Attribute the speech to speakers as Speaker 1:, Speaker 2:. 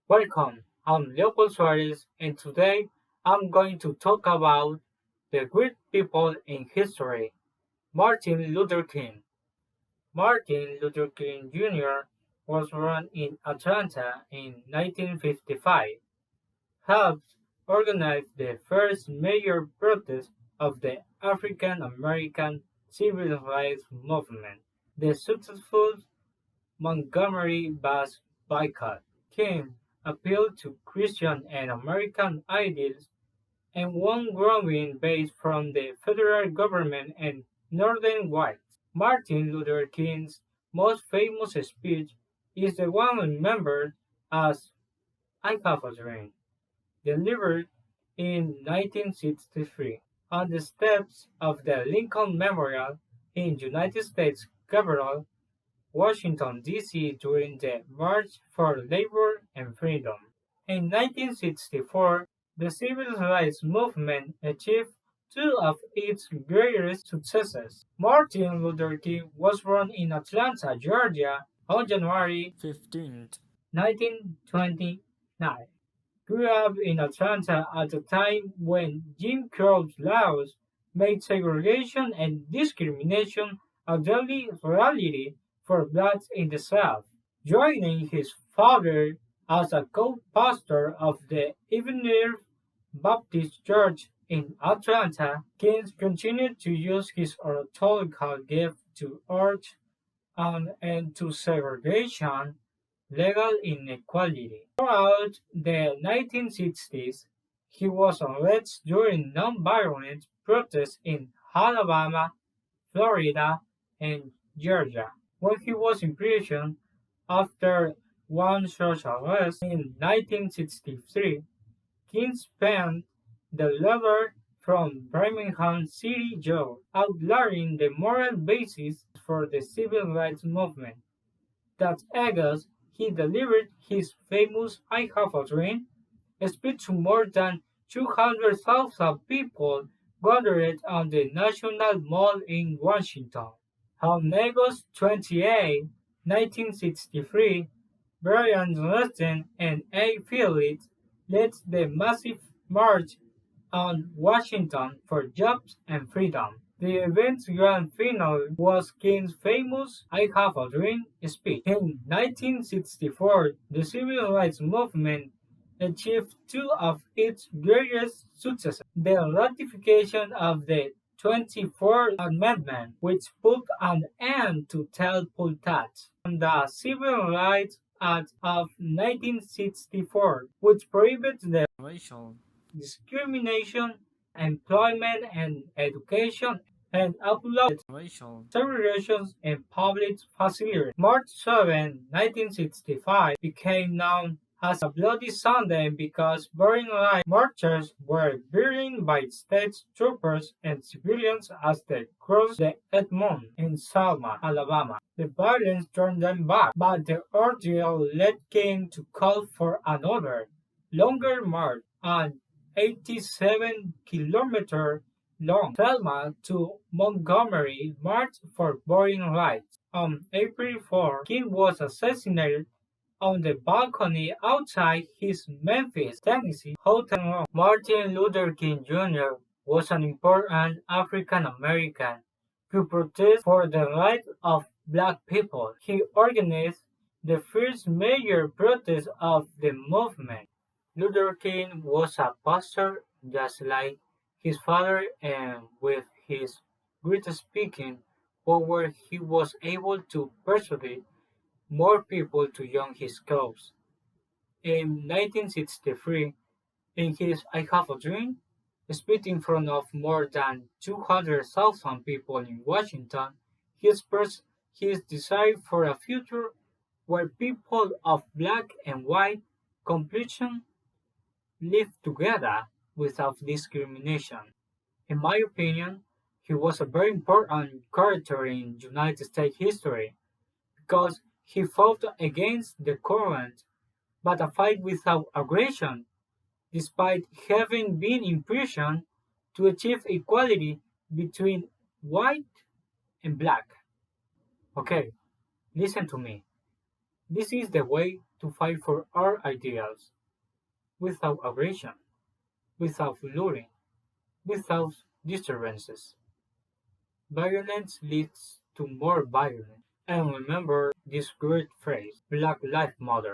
Speaker 1: Welcome, I'm Leopold Suarez, and today I'm going to talk about the great people in history, Martin Luther King. Martin Luther King Jr. was born in Atlanta in 1955, helped organize the first major protest of the African American civil rights movement, the successful Montgomery bus boycott. King appealed to Christian and American ideals and won growing base from the federal government and northern whites. Martin Luther King's most famous speech is the one remembered as "I Have a Dream", delivered in 1963 on the steps of the Lincoln Memorial in United States Capitol, Washington, D.C. during the March for Labor and Freedom. In 1964, the civil rights movement achieved two of its greatest successes. Martin Luther King was born in Atlanta, Georgia on January 15th, 1929. Grew up in Atlanta at a time when Jim Crow laws made segregation and discrimination a daily reality for blacks in the South. Joining his father as a co-pastor of the Ebenezer Baptist Church in Atlanta, King continued to use his oratorical gift to urge an end to segregation, legal inequality. Throughout the 1960s, he was arrested during nonviolent protests in Alabama, Florida, and Georgia. When he was in prison after one such arrest in 1963, King spent the letter from Birmingham City Jail outlining the moral basis for the civil rights movement. That August, he delivered his famous "I Have a Dream" speech to more than 200,000 people gathered on the National Mall in Washington. On August 28, 1963, Brian Johnston and A. Phillips led the massive March on Washington for Jobs and Freedom. The event's grand finale was King's famous "I Have a Dream" speech. In 1964, the civil rights movement achieved two of its greatest successes: the ratification of the 24th Amendment, which put an end to poll tax, and the Civil Rights Act of 1964, which prohibits the racial discrimination, employment and education, and outlawed racial segregation in public facilities. March 7, 1965 became known as a Bloody Sunday because boring light marchers were burned by state troopers and civilians as they crossed the Edmond in Selma, Alabama. The violence turned them back, but the ordeal led King to call for another, longer march, an 87-kilometer long Selma to Montgomery march for voting rights. On April 4, King was assassinated on the balcony outside his Memphis, Tennessee hotel room. Martin Luther King Jr. was an important African American who protested for the rights of black people. He organized the first major protest of the movement. Luther King was a pastor just like his father, and with his great speaking power he was able to persuade more people to join his cause. In 1963, in his "I Have a Dream" speech in front of more than 200,000 people in Washington, he expressed his desire for a future where people of black and white complexion live together without discrimination. In my opinion, he was a very important character in United States history because he fought against the current, but a fight without aggression, despite having been in prison to achieve equality between white and black. Okay, listen to me. This is the way to fight for our ideals, without aggression, without luring, without disturbances. Violence leads to more violence. And remember this great phrase, Black Lives Matter.